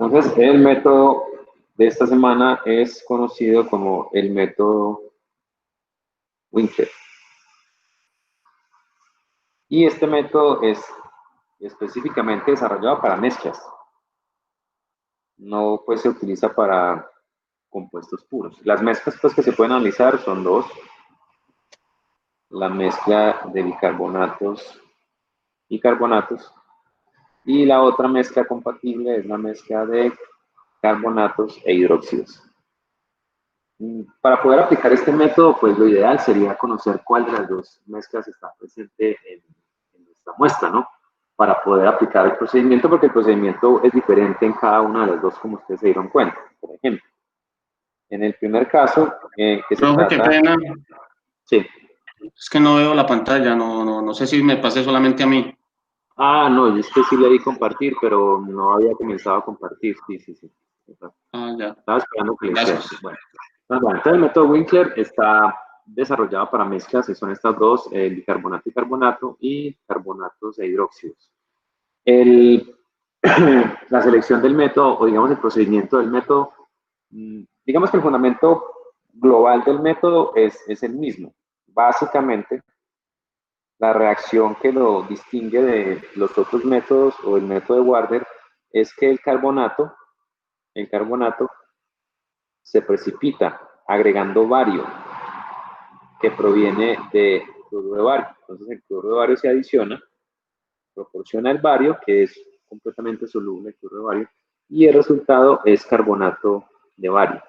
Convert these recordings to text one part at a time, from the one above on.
Entonces, el método de esta semana es conocido como el método Winkler. Y este método es específicamente desarrollado para mezclas. No pues se utiliza para compuestos puros. Las mezclas pues, que se pueden analizar son dos. La mezcla de bicarbonatos y carbonatos. Y la otra mezcla compatible es la mezcla de carbonatos e hidróxidos. Para poder aplicar este método, pues lo ideal sería conocer cuál de las dos mezclas está presente en nuestra muestra, ¿no? Para poder aplicar el procedimiento, porque el procedimiento es diferente en cada una de las dos, como ustedes se dieron cuenta. Por ejemplo, en el primer caso, que se Profe, trata... qué pena. Sí. Es que no veo la pantalla, no sé si me pasé solamente a mí. Ah, no, es que sí le di compartir, pero no había comenzado a compartir. Sí. Ah, ya. Estaba esperando que le hiciera. Gracias. Bueno, entonces el método Winkler está desarrollado para mezclas, que son estas dos, bicarbonato y carbonato, y carbonatos e hidróxidos. La selección del método, o digamos el procedimiento del método, digamos que el fundamento global del método es el mismo. Básicamente, la reacción que lo distingue de los otros métodos o el método de Warder es que el carbonato se precipita agregando bario que proviene de cloruro de bario. Entonces el cloruro de bario se adiciona, proporciona el bario, que es completamente soluble el cloruro de bario, y el resultado es carbonato de bario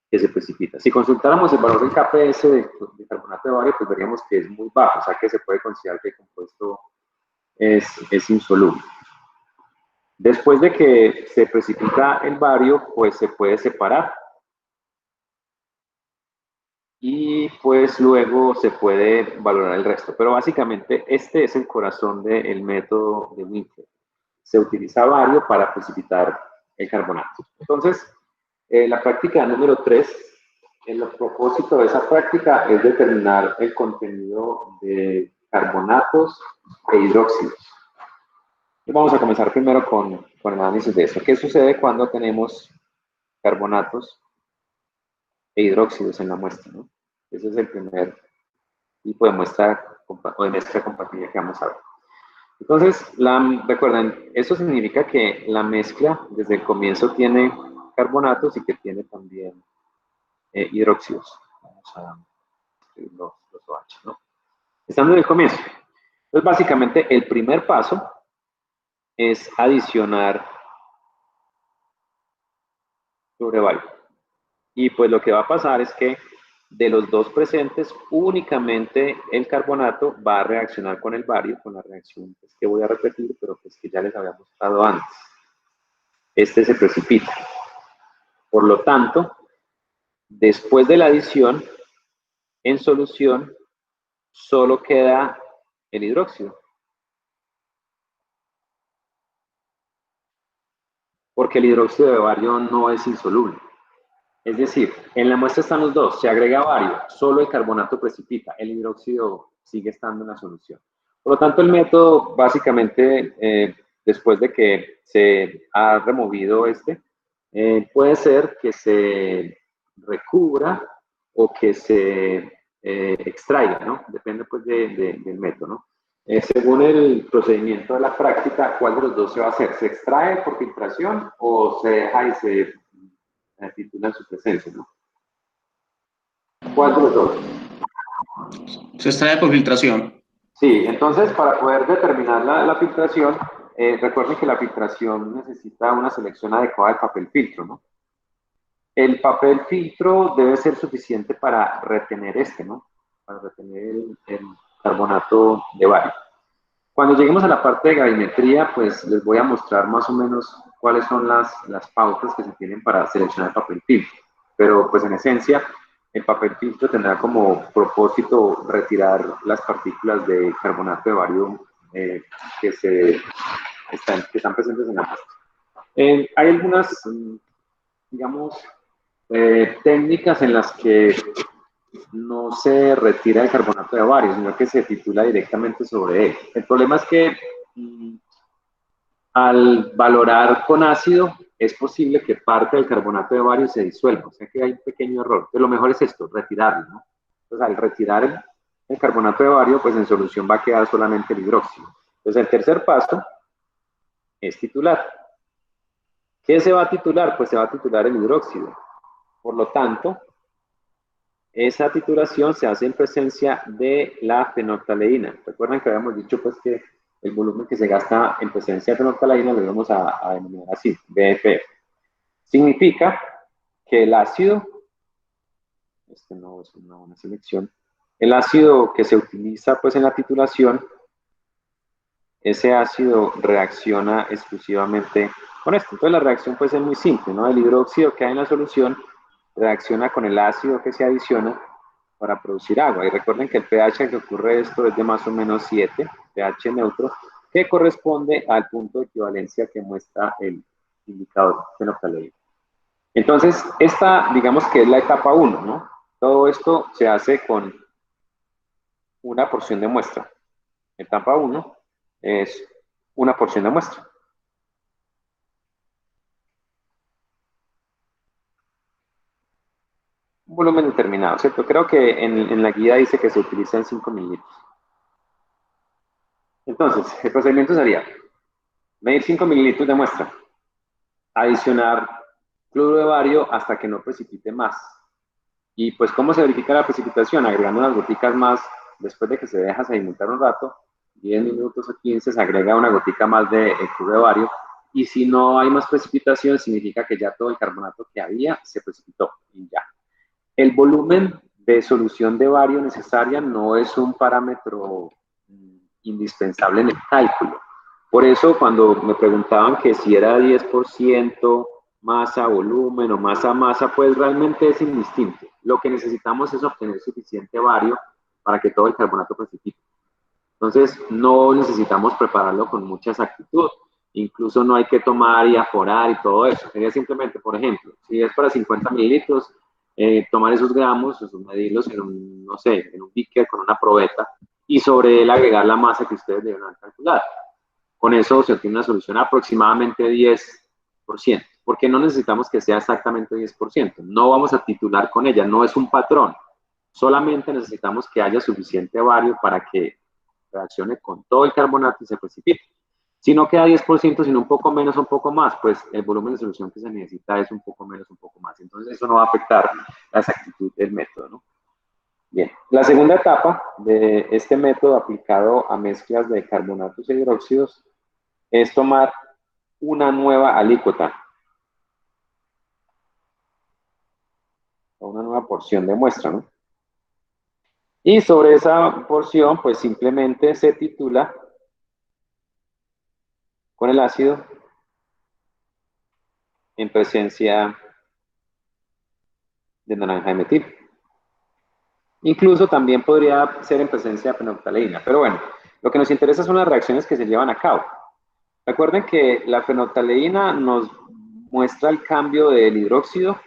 que se precipita. Si consultáramos el valor del KPS de carbonato de bario, pues veríamos que es muy bajo, o sea que se puede considerar que el compuesto es insoluble. Después de que se precipita el bario, pues se puede separar y pues luego se puede valorar el resto. Pero básicamente este es el corazón del método de Winkler. Se utiliza bario para precipitar el carbonato. Entonces, la práctica número 3, el propósito de esa práctica es determinar el contenido de carbonatos e hidróxidos. Y vamos a comenzar primero con el análisis de eso. ¿Qué sucede cuando tenemos carbonatos e hidróxidos en la muestra, ¿no? Ese es el primer tipo de muestra o de mezcla compatible que vamos a ver. Entonces, recuerden, eso significa que la mezcla desde el comienzo tiene carbonatos y que tiene también hidróxidos. Vamos a escribir los OH, ¿no? Estando en el comienzo. Entonces, básicamente, el primer paso es adicionar cloruro de bario. Y pues lo que va a pasar es que de los dos presentes, únicamente el carbonato va a reaccionar con el bario, con la reacción pues, que voy a repetir, pero pues que ya les había mostrado antes. Este se precipita. Por lo tanto, después de la adición, en solución, solo queda el hidróxido. Porque el hidróxido de bario no es insoluble. Es decir, en la muestra están los dos, se agrega bario, solo el carbonato precipita, el hidróxido sigue estando en la solución. Por lo tanto, el método básicamente, después de que se ha removido puede ser que se recubra o que se extraiga, ¿no? Depende pues del método, ¿no? Según el procedimiento de la práctica, ¿cuál de los dos se va a hacer? ¿Se extrae por filtración o se deja y se titula su presencia, ¿no? ¿Cuál de los dos? Se extrae por filtración. Sí, entonces para poder determinar la filtración, recuerden que la filtración necesita una selección adecuada de papel filtro, ¿no? El papel filtro debe ser suficiente para retener ¿no? Para retener el carbonato de bario. Cuando lleguemos a la parte de gravimetría, pues les voy a mostrar más o menos cuáles son las pautas que se tienen para seleccionar el papel filtro. Pero pues en esencia, el papel filtro tendrá como propósito retirar las partículas de carbonato de bario que están presentes en la muestra. Hay algunas, digamos, técnicas en las que no se retira el carbonato de bario, sino que se titula directamente sobre él. El problema es que Al valorar con ácido, es posible que parte del carbonato de bario se disuelva, o sea que hay un pequeño error. Pero lo mejor es esto, retirarlo, ¿no? Entonces, al retirar el carbonato de bario, pues en solución va a quedar solamente el hidróxido. Entonces, el tercer paso es titular. ¿Qué se va a titular? Pues se va a titular el hidróxido. Por lo tanto, esa titulación se hace en presencia de la fenolftaleína. Recuerden que habíamos dicho pues que el volumen que se gasta en presencia de fenolftaleína lo vamos a denominar así, BFF. Significa que el ácido, este no es una buena selección, el ácido que se utiliza pues en la titulación, ese ácido reacciona exclusivamente con esto. Entonces la reacción pues es muy simple, ¿no? El hidróxido que hay en la solución reacciona con el ácido que se adiciona para producir agua. Y recuerden que el pH que ocurre esto es de más o menos 7, pH neutro, que corresponde al punto de equivalencia que muestra el indicador fenolftaleína. Entonces, esta, digamos que es la etapa 1, ¿no? Todo esto se hace con una porción de muestra. Etapa 1 es una porción de muestra. Un volumen determinado, ¿cierto? Creo que en la guía dice que se utilizan 5 mililitros. Entonces, el procedimiento sería medir 5 mililitros de muestra, adicionar cloruro de bario hasta que no precipite más. Y pues, ¿cómo se verifica la precipitación? Agregando unas goticas más después de que se deja sedimentar un rato, 10 minutos o 15, se agrega una gotica más de cloruro de bario. Y si no hay más precipitación, significa que ya todo el carbonato que había se precipitó y ya. El volumen de solución de bario necesaria no es un parámetro indispensable en el cálculo. Por eso, cuando me preguntaban que si era 10% masa, volumen o masa, pues realmente es indistinto. Lo que necesitamos es obtener suficiente bario para que todo el carbonato precipite. Entonces, no necesitamos prepararlo con mucha exactitud. Incluso no hay que tomar y aforar y todo eso. Sería simplemente, por ejemplo, si es para 50 mililitros, tomar esos gramos, medirlos en un, no sé, en un beaker con una probeta y sobre él agregar la masa que ustedes deberán calcular. Con eso se obtiene una solución aproximadamente 10%, porque no necesitamos que sea exactamente 10%. No vamos a titular con ella, no es un patrón. Solamente necesitamos que haya suficiente bario para que reaccione con todo el carbonato y se precipite. Si no queda 10%, sino un poco menos, un poco más, pues el volumen de solución que se necesita es un poco menos, un poco más. Entonces eso no va a afectar la exactitud del método, ¿no? Bien, la segunda etapa de este método aplicado a mezclas de carbonatos e hidróxidos es tomar una nueva alícuota o una nueva porción de muestra, ¿no? Y sobre esa porción, pues simplemente se titula con el ácido en presencia de naranja de metil. Incluso también podría ser en presencia de fenolftaleína. Pero bueno, lo que nos interesa son las reacciones que se llevan a cabo. Recuerden que la fenolftaleína nos muestra el cambio del hidróxido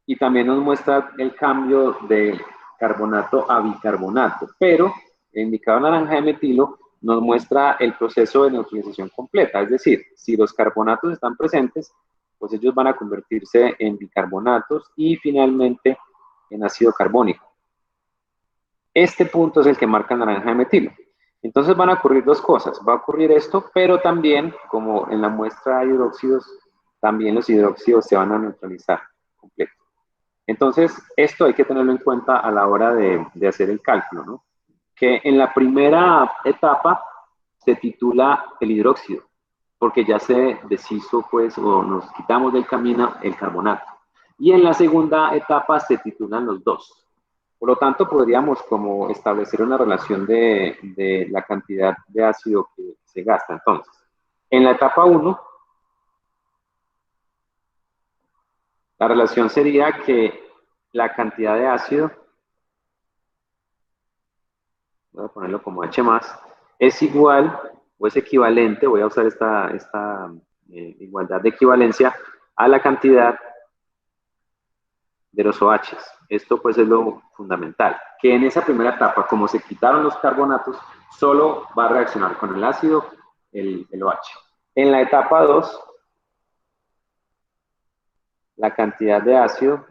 y también nos muestra el cambio del carbonato a bicarbonato, pero el indicador naranja de metilo nos muestra el proceso de neutralización completa, es decir, si los carbonatos están presentes, pues ellos van a convertirse en bicarbonatos y finalmente en ácido carbónico. Este punto es el que marca el naranja de metilo. Entonces van a ocurrir dos cosas. Va a ocurrir esto, pero también, como en la muestra de hidróxidos, también los hidróxidos se van a neutralizar completo. Entonces, esto hay que tenerlo en cuenta a la hora de hacer el cálculo, ¿no? Que en la primera etapa se titula el hidróxido, porque ya se deshizo, pues, o nos quitamos del camino el carbonato. Y en la segunda etapa se titulan los dos. Por lo tanto, podríamos como establecer una relación de la cantidad de ácido que se gasta. Entonces, en la etapa 1, la relación sería que la cantidad de ácido, voy a ponerlo como H más, es igual o es equivalente, voy a usar esta igualdad de equivalencia, a la cantidad de los OHs. Esto pues es lo fundamental, que en esa primera etapa, como se quitaron los carbonatos, solo va a reaccionar con el ácido el OH. En la etapa 2, la cantidad de ácido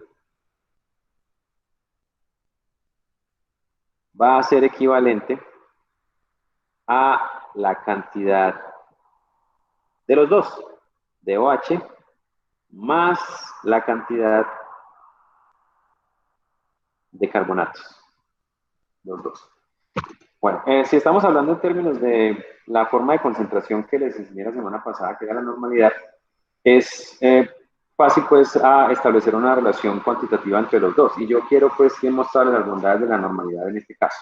va a ser equivalente a la cantidad de los dos, de OH, más la cantidad de carbonatos, los dos. Bueno, si estamos hablando en términos de la forma de concentración que les enseñé la semana pasada, que era la normalidad, es fácil pues a establecer una relación cuantitativa entre los dos. Y yo quiero pues demostrar las bondades de la normalidad en este caso.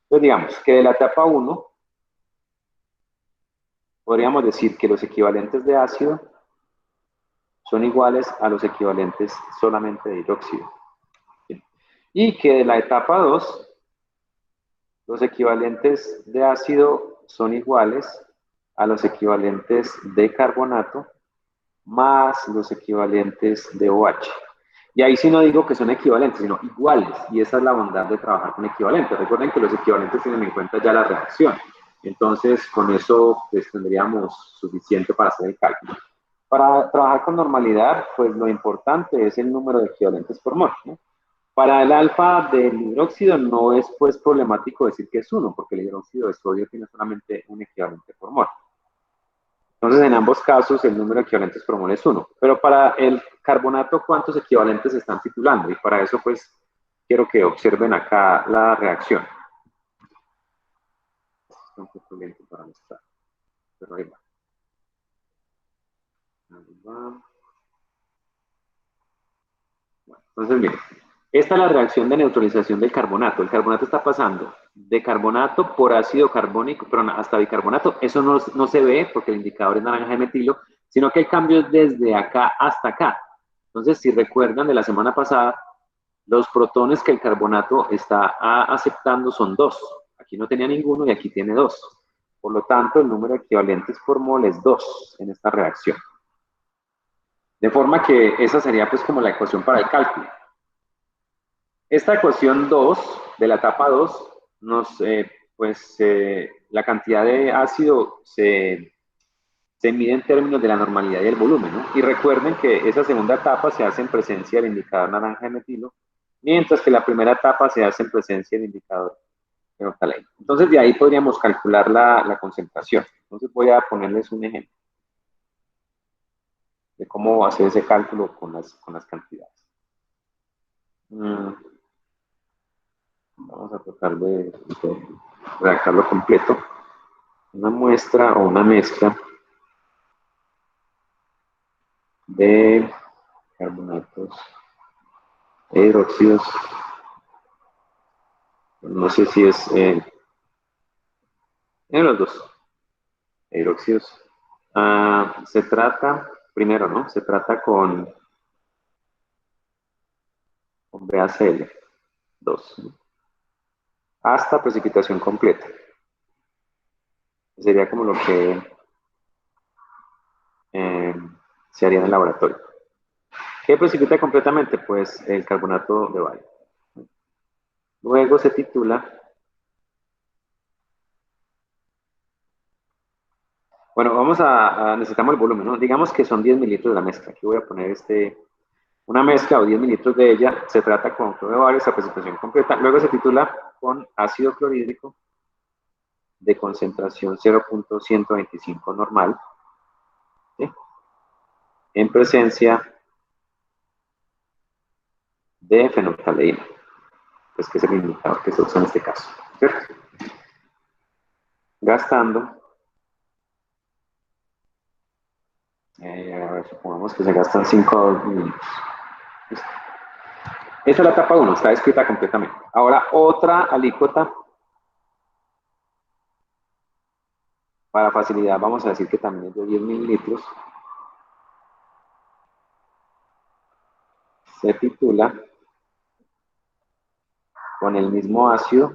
Entonces digamos que de la etapa 1 podríamos decir que los equivalentes de ácido son iguales a los equivalentes solamente de hidróxido. ¿Sí? Y que de la etapa 2 los equivalentes de ácido son iguales a los equivalentes de carbonato más los equivalentes de OH. Y ahí sí no digo que son equivalentes, sino iguales. Y esa es la bondad de trabajar con equivalentes. Recuerden que los equivalentes tienen en cuenta ya la reacción. Entonces, con eso pues, tendríamos suficiente para hacer el cálculo. Para trabajar con normalidad, pues lo importante es el número de equivalentes por mol, ¿no? Para el alfa del hidróxido no es pues problemático decir que es 1, porque el hidróxido de sodio tiene solamente un equivalente por mol. Entonces, en ambos casos, el número de equivalentes por mol es 1. Pero para el carbonato, ¿cuántos equivalentes se están titulando? Y para eso, pues, quiero que observen acá la reacción. Está un poco lento para mostrar, pero ahí va. Ahí va. Bueno, entonces, miren, esta es la reacción de neutralización del carbonato. El carbonato está pasando de carbonato por ácido carbónico, pero hasta bicarbonato. Eso no se ve porque el indicador es naranja de metilo, sino que el cambio es desde acá hasta acá. Entonces, si recuerdan de la semana pasada, los protones que el carbonato está aceptando son 2. Aquí no tenía ninguno y aquí tiene 2. Por lo tanto, el número de equivalentes por mol es 2 en esta reacción. De forma que esa sería pues como la ecuación para el cálculo. Esta ecuación 2, de la etapa 2, la cantidad de ácido se mide en términos de la normalidad y el volumen, ¿no? Y recuerden que esa segunda etapa se hace en presencia del indicador naranja de metilo, mientras que la primera etapa se hace en presencia del indicador fenolftaleíno. Entonces, de ahí podríamos calcular la concentración. Entonces, voy a ponerles un ejemplo de cómo hacer ese cálculo con las cantidades. Vamos a tratar de redactarlo completo. Una muestra o una mezcla de carbonatos e hidróxidos. No sé si es en los dos hidróxidos. Se trata, primero, ¿no? Se trata con BaCl 2, ¿no? Hasta precipitación completa. Sería como lo que se haría en el laboratorio. ¿Qué precipita completamente? Pues el carbonato de bario. Luego se titula, bueno, necesitamos el volumen, ¿no? Digamos que son 10 mililitros de la mezcla. Aquí voy a poner una mezcla o 10 mililitros de ella. Se trata con cloro de bario, esa precipitación completa. Luego se titula con ácido clorhídrico de concentración 0.125 normal, ¿sí? En presencia de fenolftaleína, pues que es el indicador que se usa en este caso, ¿cierto? Gastando, a ver, supongamos que se gastan 5 minutos. Esa es la etapa 1, está escrita completamente. Ahora, otra alícuota, para facilidad, vamos a decir que también es de 10 mililitros. Se titula con el mismo ácido,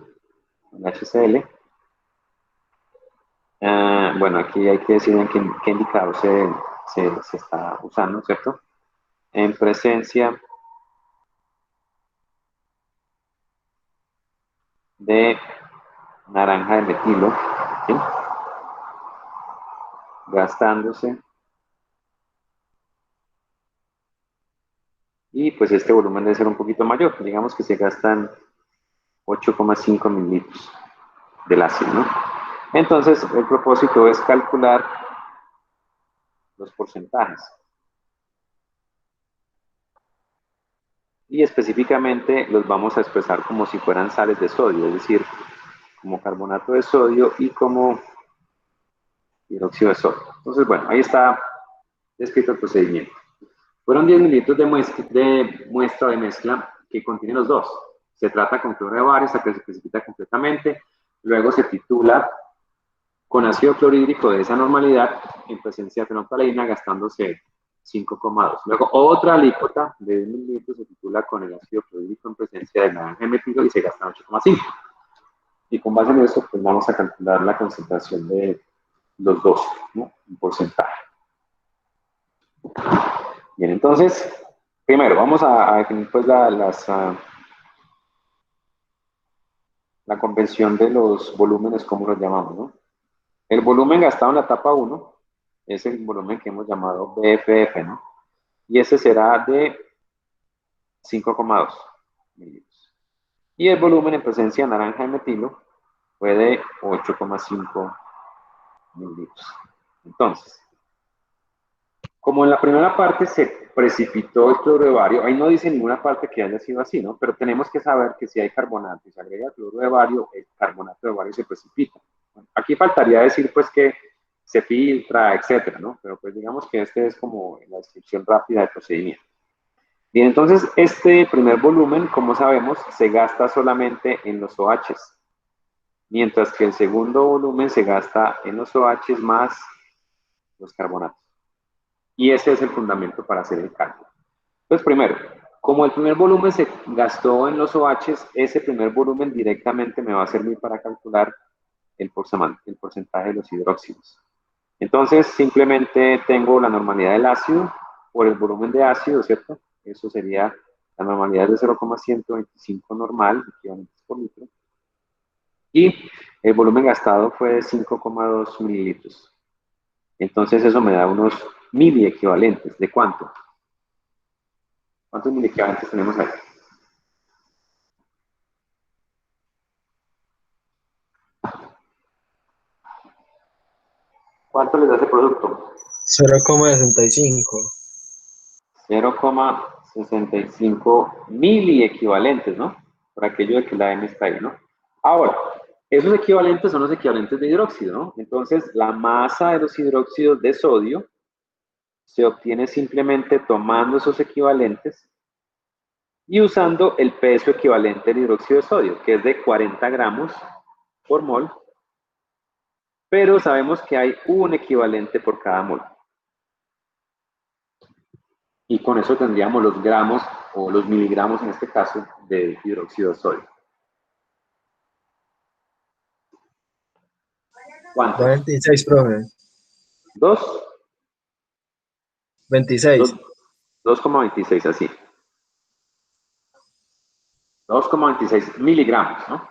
con HCl. Bueno, aquí hay que decir en qué indicador se está usando, ¿cierto? En presencia de naranja de metilo, ¿sí? gastándose. Y pues este volumen debe ser un poquito mayor. Digamos que se gastan 8,5 mililitros del ácido, ¿no? Entonces, el propósito es calcular los porcentajes. Y específicamente los vamos a expresar como si fueran sales de sodio, es decir, como carbonato de sodio y como hidróxido de sodio. Entonces, bueno, ahí está descrito el procedimiento. Fueron 10 mililitros de muestra de mezcla que contiene los dos. Se trata con cloruro de bario hasta que se precipita completamente. Luego se titula con ácido clorhídrico de esa normalidad en presencia de fenolftaleína gastándose 5,2. Luego otra alícuota de 10 mililitros se titula con el ácido clorhídrico en presencia de naranja metilo y se gasta 8,5. Y con base en eso, pues vamos a calcular la concentración de los dos, ¿no? En porcentaje. Bien, entonces, primero vamos a definir pues la convención de los volúmenes, como los llamamos, ¿no? El volumen gastado en la etapa 1 es el volumen que hemos llamado BFF, ¿no? Y ese será de 5,2 mililitros. Y el volumen en presencia de naranja de metilo fue de 8,5 mililitros. Entonces, como en la primera parte se precipitó el cloruro de bario, ahí no dice ninguna parte que haya sido así, ¿no? Pero tenemos que saber que si hay carbonato y se agrega cloruro de bario, el carbonato de bario se precipita. Bueno, aquí faltaría decir, pues, que se filtra, etcétera, ¿no? Pero, pues, digamos que este es como la descripción rápida del procedimiento. Bien, entonces, este primer volumen, como sabemos, se gasta solamente en los OHs, mientras que el segundo volumen se gasta en los OHs más los carbonatos. Y ese es el fundamento para hacer el cálculo. Entonces, primero, como el primer volumen se gastó en los OHs, ese primer volumen directamente me va a servir para calcular el porcentaje de los hidróxidos. Entonces, simplemente tengo la normalidad del ácido por el volumen de ácido, ¿cierto? Eso sería la normalidad de 0,125 normal, equivalentes por litro. Y el volumen gastado fue de 5,2 mililitros. Entonces, eso me da unos miliequivalentes. ¿De cuánto? ¿Cuántos miliequivalentes tenemos ahí? ¿Cuánto les da ese producto? 0,65. 0,65 miliequivalentes, ¿no? Por aquello de que la M está ahí, ¿no? Ahora, esos equivalentes son los equivalentes de hidróxido, ¿no? Entonces, la masa de los hidróxidos de sodio se obtiene simplemente tomando esos equivalentes y usando el peso equivalente del hidróxido de sodio, que es de 40 gramos por mol, pero sabemos que hay un equivalente por cada mol. Y con eso tendríamos los gramos, o los miligramos en este caso, de hidróxido de sodio. ¿Cuántos? 26, profe. ¿2? 26. 2,26, así. 2,26 miligramos, ¿no?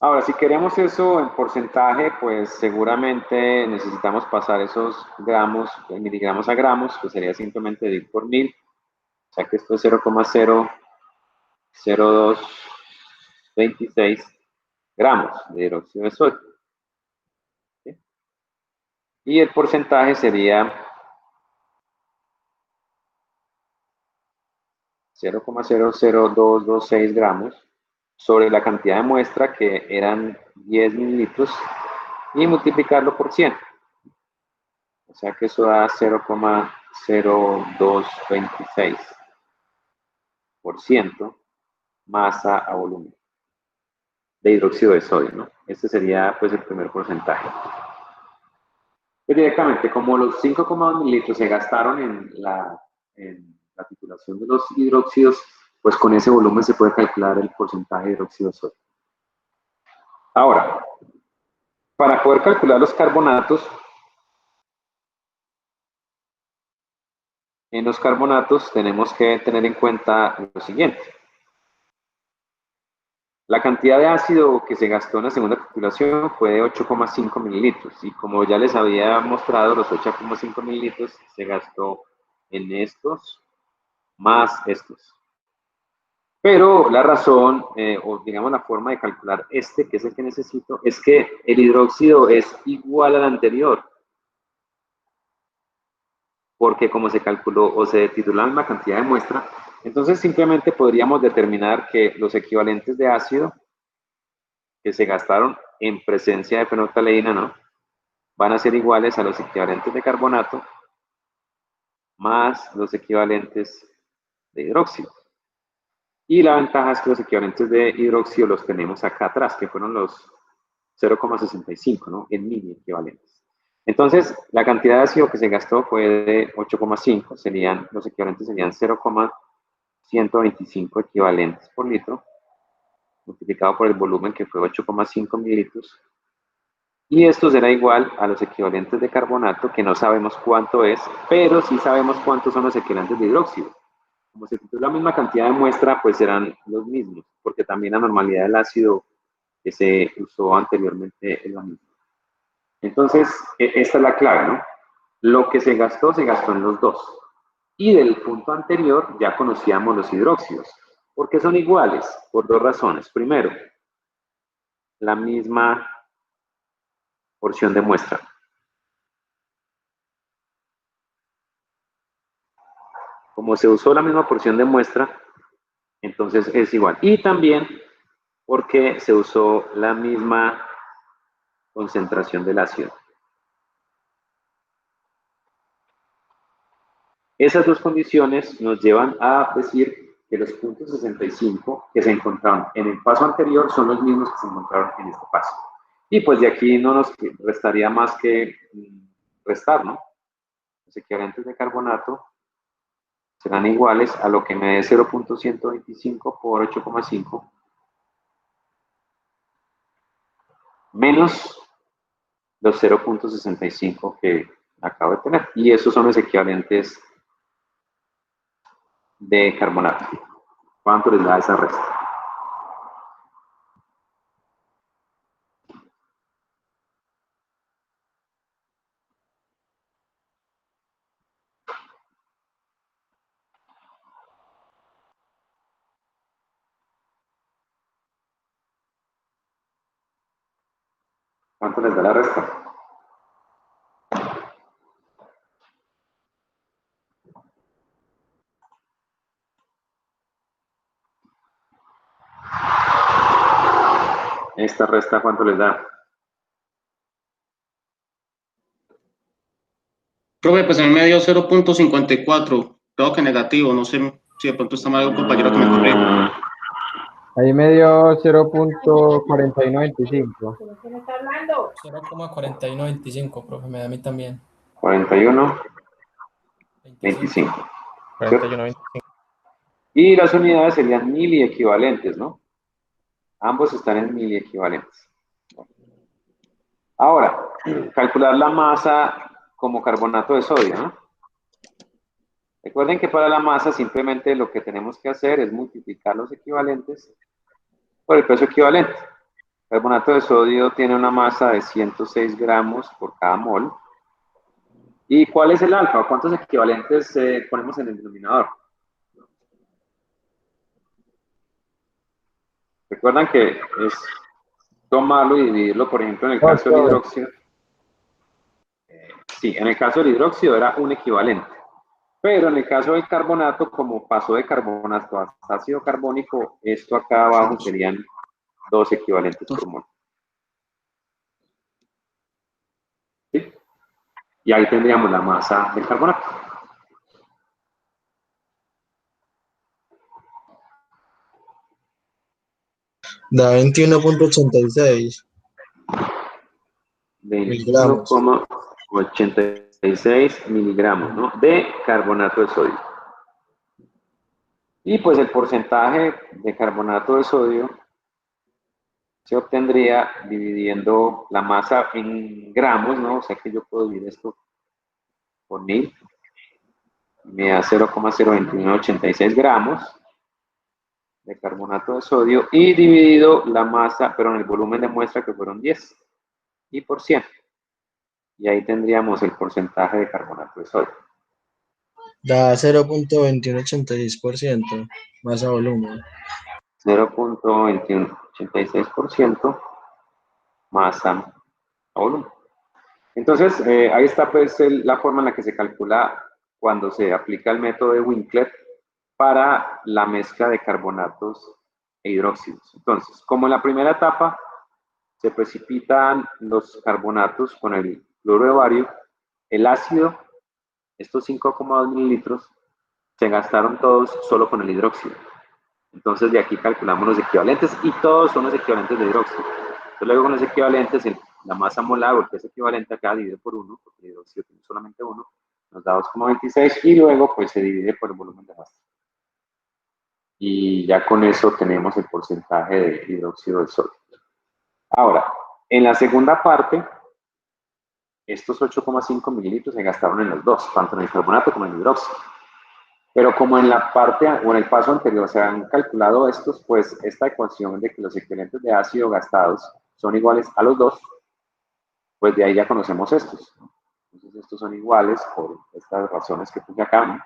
Ahora, si queremos eso en porcentaje, pues seguramente necesitamos pasar esos gramos, miligramos a gramos, que sería simplemente dividir por 1000. O sea que esto es 0,00226 gramos de hidróxido de sodio. ¿Sí? Y el porcentaje sería 0,00226 gramos sobre la cantidad de muestra que eran 10 mililitros y multiplicarlo por 100. O sea que eso da 0,0226% masa a volumen de hidróxido de sodio, ¿no? Este sería pues el primer porcentaje. Pues directamente, como los 5,2 mililitros se gastaron en la titulación de los hidróxidos, pues con ese volumen se puede calcular el porcentaje de hidróxido de sodio. Ahora, para poder calcular los carbonatos, en los carbonatos tenemos que tener en cuenta lo siguiente. La cantidad de ácido que se gastó en la segunda titulación fue de 8,5 mililitros y como ya les había mostrado, los 8,5 mililitros se gastó en estos más estos. Pero la razón, o digamos la forma de calcular este, que es el que necesito, es que el hidróxido es igual al anterior. Porque como se calculó o se tituló la misma cantidad de muestra, entonces simplemente podríamos determinar que los equivalentes de ácido que se gastaron en presencia de fenolftaleína, ¿no? Van a ser iguales a los equivalentes de carbonato más los equivalentes de hidróxido. Y la ventaja es que los equivalentes de hidróxido los tenemos acá atrás, que fueron los 0,65, ¿no? En mini equivalentes. Entonces, la cantidad de ácido que se gastó fue de 8,5, los equivalentes serían 0,125 equivalentes por litro, multiplicado por el volumen que fue 8,5 mililitros. Y esto será igual a los equivalentes de carbonato, que no sabemos cuánto es, pero sí sabemos cuántos son los equivalentes de hidróxido. Como se titula la misma cantidad de muestra, pues serán los mismos, porque también la normalidad del ácido que se usó anteriormente es la misma. Entonces, esta es la clave, ¿no? Lo que se gastó en los dos. Y del punto anterior ya conocíamos los hidróxidos. ¿Por qué son iguales? Por dos razones. Primero, la misma porción de muestra. Como se usó la misma porción de muestra, entonces es igual. Y también porque se usó la misma concentración del ácido. Esas dos condiciones nos llevan a decir que los puntos 65 que se encontraron en el paso anterior son los mismos que se encontraron en este paso. Y pues de aquí no nos restaría más que restar, ¿no? Los equivalentes de carbonato serán iguales a lo que me dé 0,125 por 8,5 menos los 0,65 que acabo de tener. Y esos son los equivalentes de carbonato. ¿Cuánto les da esa resta? ¿Cuánto les da la resta? ¿Esta resta cuánto les da? Profe, pues a mí me dio 0,54, creo que negativo, no sé si de pronto está mal algún compañero que me corrija. Ahí me dio 0.4125. 0,4125, profe, me da a mí también. 41, 25. 25. 41.25. Y las unidades serían miliequivalentes, ¿no? Ambos están en miliequivalentes. Ahora, calcular la masa como carbonato de sodio, ¿no? Recuerden que para la masa simplemente lo que tenemos que hacer es multiplicar los equivalentes por el peso equivalente. El carbonato de sodio tiene una masa de 106 gramos por cada mol. ¿Y cuál es el alfa? ¿Cuántos equivalentes ponemos en el denominador? Recuerdan que es tomarlo y dividirlo, por ejemplo, en el caso del hidróxido. Sí, en el caso del hidróxido era un equivalente. Pero en el caso del carbonato, como pasó de carbonato a ácido carbónico, esto acá abajo serían 2 equivalentes por mol. ¿Sí? Y ahí tendríamos la masa del carbonato. Da 21.86 miligramos. 21,86 miligramos, ¿no? De carbonato de sodio. Y pues el porcentaje de carbonato de sodio se obtendría dividiendo la masa en gramos, ¿no? O sea que yo puedo dividir esto por 1000. Me da 0,02186 gramos de carbonato de sodio y dividido la masa, pero en el volumen de muestra que fueron 10 y por 100. Y ahí tendríamos el porcentaje de carbonato de sodio. Da 0.2186% masa volumen. 0.2186% masa a volumen. Entonces, ahí está pues la forma en la que se calcula cuando se aplica el método de Winkler para la mezcla de carbonatos e hidróxidos. Entonces, como en la primera etapa se precipitan los carbonatos con el cloro de bario, el ácido, estos 5,2 mililitros, se gastaron todos solo con el hidróxido. Entonces, de aquí calculamos los equivalentes y todos son los equivalentes de hidróxido. Entonces, luego con los equivalentes, la masa molar, porque es equivalente acá, dividido por 1, porque el hidróxido tiene solamente 1, nos da 2,26 y luego pues se divide por el volumen de muestra. Y ya con eso tenemos el porcentaje de hidróxido de sodio. Ahora, en la segunda parte, estos 8,5 mililitros se gastaron en los dos, tanto en el carbonato como en el hidróxido. Pero como en la parte o en el paso anterior se han calculado estos, pues esta ecuación de que los equivalentes de ácido gastados son iguales a los dos, pues de ahí ya conocemos estos. Entonces estos son iguales por estas razones que puse acá, ¿no?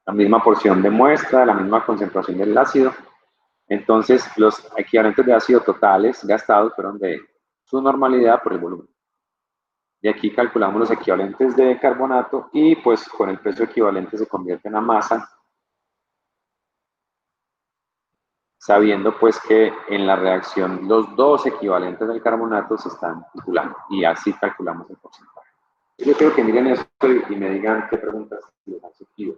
La misma porción de muestra, la misma concentración del ácido. Entonces los equivalentes de ácido totales gastados fueron de su normalidad por el volumen. Y aquí calculamos los equivalentes de carbonato y pues con el peso equivalente se convierte en la masa, sabiendo pues que en la reacción los dos equivalentes del carbonato se están calculando y así calculamos el porcentaje. Yo quiero que miren esto y me digan qué preguntas les han surgido.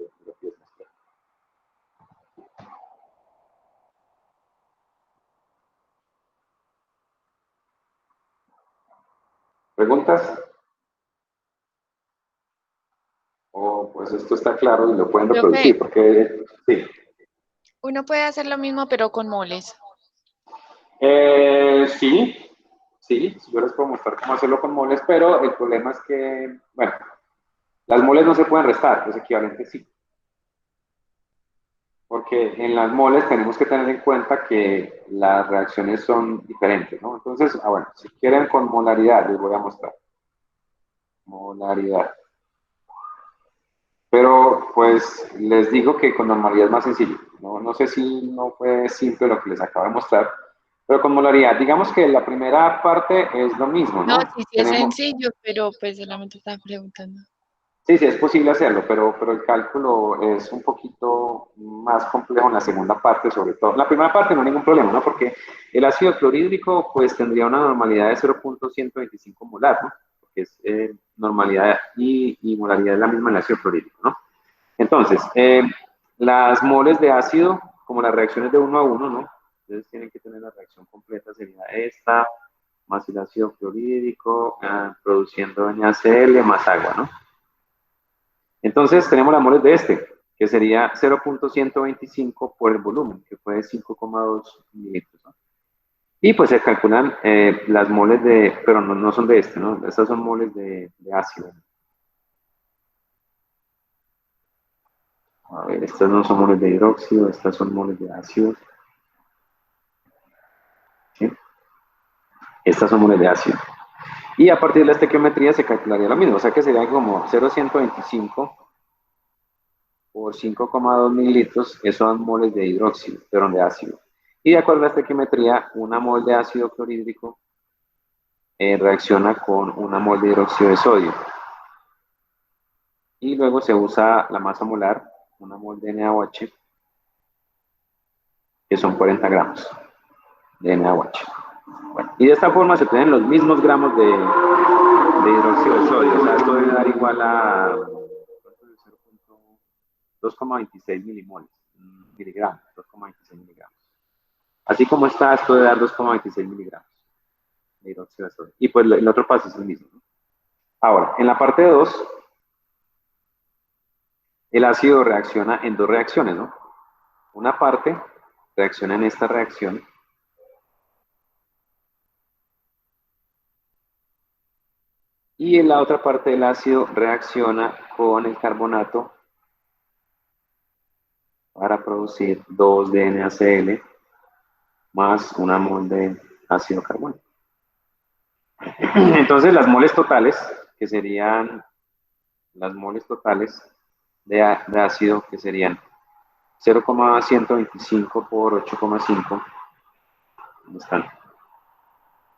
¿Preguntas? O pues esto está claro y lo pueden reproducir, porque sí. Uno puede hacer lo mismo, pero con moles. Sí, yo les puedo mostrar cómo hacerlo con moles, pero el problema es que, bueno, las moles no se pueden restar, los equivalentes sí. Porque en las moles tenemos que tener en cuenta que las reacciones son diferentes, ¿no? Entonces, bueno, si quieren con molaridad, les voy a mostrar. Molaridad. Pero, pues, les digo que con normalidad es más sencillo. No sé si no fue simple lo que les acabo de mostrar, pero con molaridad, digamos que la primera parte es lo mismo, ¿no? No, sí, sí es sencillo, pero pues solamente estaba preguntando. Sí, es posible hacerlo, pero el cálculo es un poquito más complejo en la segunda parte, sobre todo. En la primera parte no hay ningún problema, ¿no? Porque el ácido clorhídrico, pues, tendría una normalidad de 0.125 molar, ¿no? Porque es normalidad y molaridad es la misma en el ácido clorhídrico, ¿no? Entonces, las moles de ácido, como las reacciones de 1 a 1, ¿no? Entonces tienen que tener la reacción completa, sería esta, más el ácido clorhídrico, produciendo NaCl más agua, ¿no? Entonces tenemos las moles de este, que sería 0.125 por el volumen, que fue 5,2 mililitros, ¿no? Y pues se calculan las moles de, pero no son de este, ¿no? Estas son moles de ácido. A ver, estas no son moles de hidróxido, estas son moles de ácido. ¿Sí? Estas son moles de ácido. Y a partir de la estequiometría se calcularía lo mismo, o sea que sería como 0.125 por 5,2 mililitros, esos son moles de hidróxido, pero de ácido. Y de acuerdo a la estequiometría, una mol de ácido clorhídrico reacciona con una mol de hidróxido de sodio. Y luego se usa la masa molar, una mol de NaOH, que son 40 gramos de NaOH. Bueno, y de esta forma se obtienen los mismos gramos de hidróxido de sodio. O sea, esto debe dar igual a 2,26 miligramos, 2,26 miligramos. Así como está, esto debe dar 2,26 miligramos de hidróxido de sodio. Y pues el otro paso es el mismo, ¿no? Ahora, en la parte 2, el ácido reacciona en dos reacciones, ¿no? Una parte reacciona en esta reacción y en la otra parte del ácido reacciona con el carbonato para producir 2 de NaCl más una mol de ácido carbónico. Entonces las moles totales, que serían las moles totales de ácido, que serían 0,125 por 8,5. ¿Dónde están?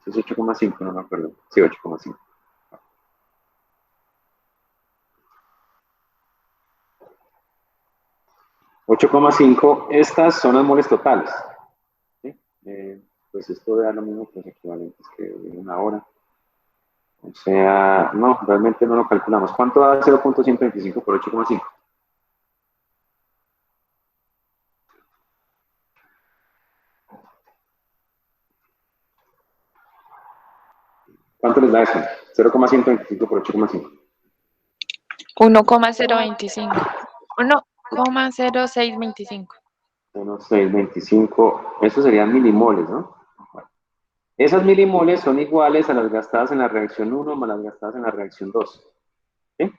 ¿Es 8,5? No me acuerdo. Sí, 8,5. 8,5, estas son las moles totales. ¿Sí? Pues esto da lo mismo que los equivalentes que de una hora. O sea, no, realmente no lo calculamos. ¿Cuánto da 0,125 por 8,5? ¿Cuánto les da eso? 0,125 por 8,5. 1,025. 1,0625. 1,625. Eso serían milimoles, ¿no? Bueno, esas milimoles son iguales a las gastadas en la reacción 1 más las gastadas en la reacción 2. ¿Sí?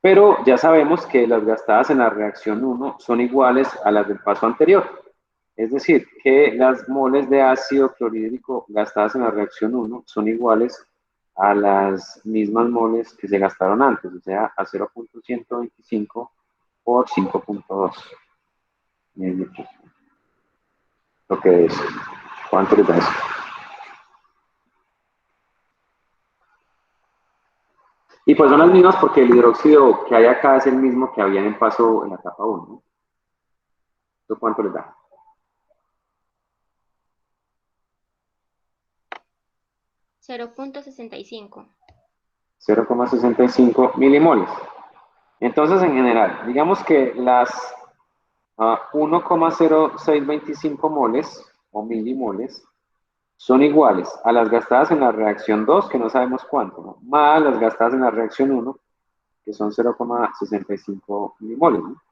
Pero ya sabemos que las gastadas en la reacción 1 son iguales a las del paso anterior. Es decir, que las moles de ácido clorhídrico gastadas en la reacción 1 son iguales a las mismas moles que se gastaron antes, o sea, a 0,125 por 5,2 mililitros. Lo que es, ¿cuánto les da eso? Y pues son las mismas porque el hidróxido que hay acá es el mismo que había en el paso en la etapa 1, ¿no? ¿Esto cuánto les da? 0,65. 0,65 milimoles. Entonces, en general, digamos que las 1,0625 moles o milimoles son iguales a las gastadas en la reacción 2, que no sabemos cuánto, ¿no? Más las gastadas en la reacción 1, que son 0,65 milimoles, ¿no?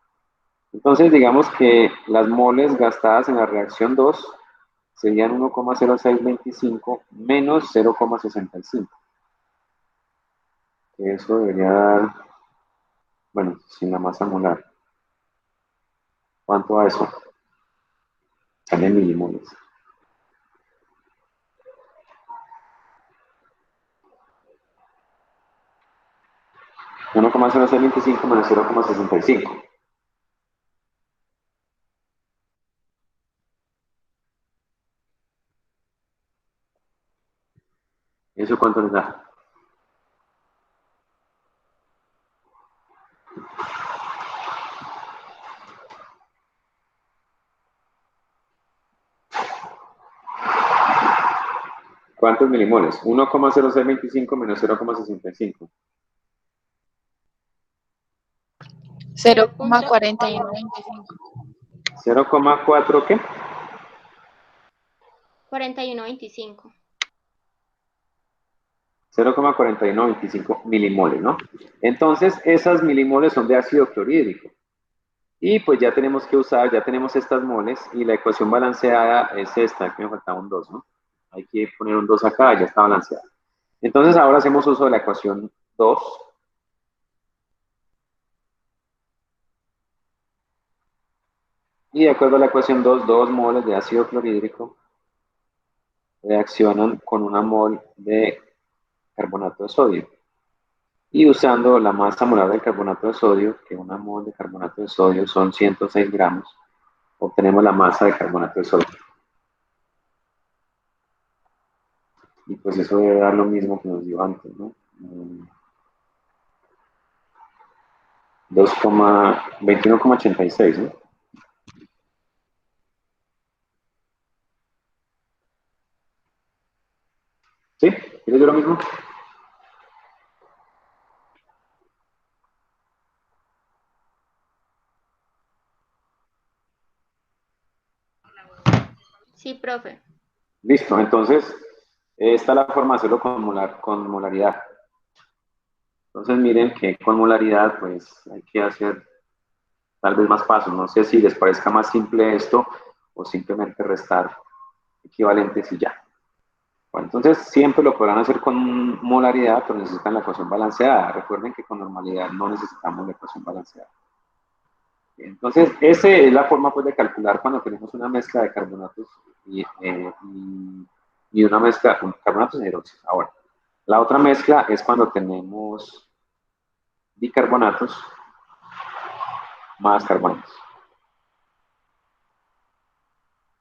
Entonces, digamos que las moles gastadas en la reacción 2 serían 1,0625 menos 0,65. Eso debería dar, bueno, sin la masa molar. ¿Cuánto a eso? Sale en milimoles. Uno coma 0,625 menos 0,65. ¿Eso cuánto les da? ¿Cuántos milimoles? 1,0625 menos 0,65. 0,4125. 0,4 ¿qué? 41,25. 0,4125 milimoles, ¿no? Entonces, esas milimoles son de ácido clorhídrico. Y pues ya tenemos que usar, ya tenemos estas moles y la ecuación balanceada es esta, aquí me faltaba un 2, ¿no? Hay que poner un 2 acá, ya está balanceada. Entonces ahora hacemos uso de la ecuación 2. Y de acuerdo a la ecuación 2, 2 moles de ácido clorhídrico reaccionan con una mol de carbonato de sodio. Y usando la masa molar del carbonato de sodio, que una mol de carbonato de sodio son 106 gramos, obtenemos la masa de carbonato de sodio. Y pues eso debe dar lo mismo que nos dio antes, ¿no? 21,86, ¿no? ¿Sí? ¿Quieres ver lo mismo? Sí, profe. Listo, entonces, esta es la forma de hacerlo con molaridad. Entonces, miren que con molaridad, pues, hay que hacer tal vez más pasos. No sé si les parezca más simple esto o simplemente restar equivalentes y ya. Bueno, entonces, siempre lo podrán hacer con molaridad, pero necesitan la ecuación balanceada. Recuerden que con normalidad no necesitamos la ecuación balanceada. Entonces, esa es la forma pues, de calcular cuando tenemos una mezcla de carbonatos y una mezcla con carbonatos y hidróxidos. Ahora, la otra mezcla es cuando tenemos bicarbonatos más carbonatos.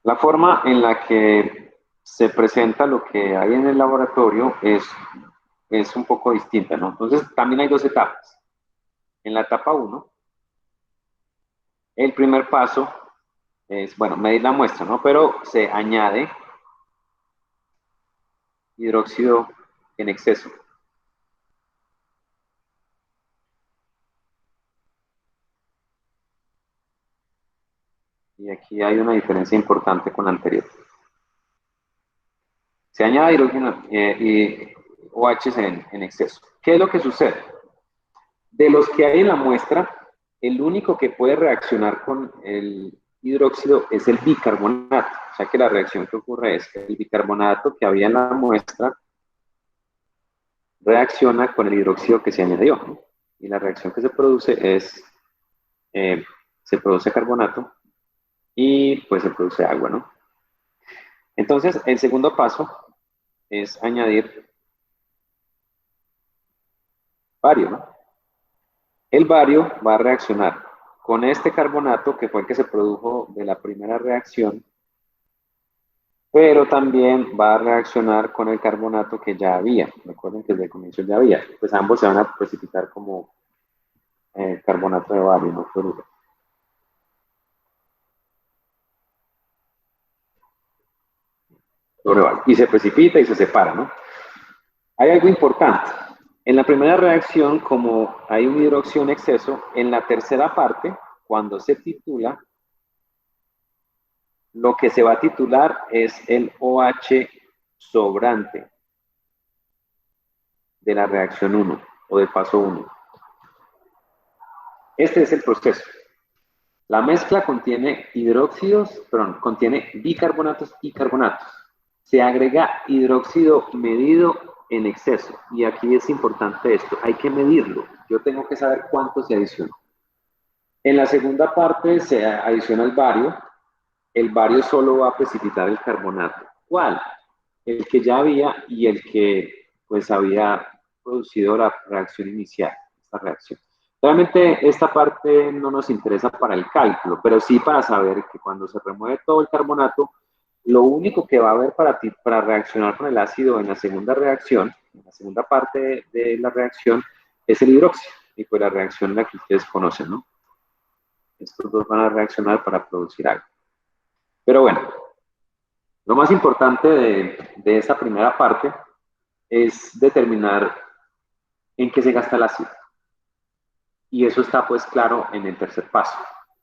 La forma en la que se presenta lo que hay en el laboratorio es un poco distinta, ¿no? Entonces, también hay dos etapas. En la etapa 1, el primer paso es, bueno, medir la muestra, ¿no? Pero se añade hidróxido en exceso. Y aquí hay una diferencia importante con la anterior. Se añade hidrógeno y OH en exceso. ¿Qué es lo que sucede? De los que hay en la muestra, el único que puede reaccionar con el hidróxido es el bicarbonato. O sea que la reacción que ocurre es que el bicarbonato que había en la muestra reacciona con el hidróxido que se añadió, ¿no? Y la reacción que se produce es, se produce carbonato y pues se produce agua, ¿no? Entonces, el segundo paso es añadir bario, ¿no? El bario va a reaccionar con este carbonato que fue el que se produjo de la primera reacción, pero también va a reaccionar con el carbonato que ya había. Recuerden que desde el comienzo ya había. Pues ambos se van a precipitar como carbonato de bario, no fluoruro. Y se precipita y se separa, ¿no? Hay algo importante. En la primera reacción, como hay un hidróxido en exceso, en la tercera parte, cuando se titula, lo que se va a titular es el OH sobrante de la reacción 1 o del paso 1. Este es el proceso. La mezcla contiene contiene bicarbonatos y carbonatos. Se agrega hidróxido medido en exceso. Y aquí es importante esto, hay que medirlo. Yo tengo que saber cuánto se adiciona. En la segunda parte se adiciona el bario. El bario solo va a precipitar el carbonato. ¿Cuál? El que ya había y el que pues había producido la reacción inicial, esta reacción. Realmente esta parte no nos interesa para el cálculo, pero sí para saber que cuando se remueve todo el carbonato, lo único que va a haber para reaccionar con el ácido en la segunda reacción, en la segunda parte de la reacción, es el hidróxido. Y pues la reacción la que ustedes conocen, ¿no? Estos dos van a reaccionar para producir algo. Pero bueno, lo más importante de esta primera parte es determinar en qué se gasta el ácido. Y eso está pues claro en el tercer paso.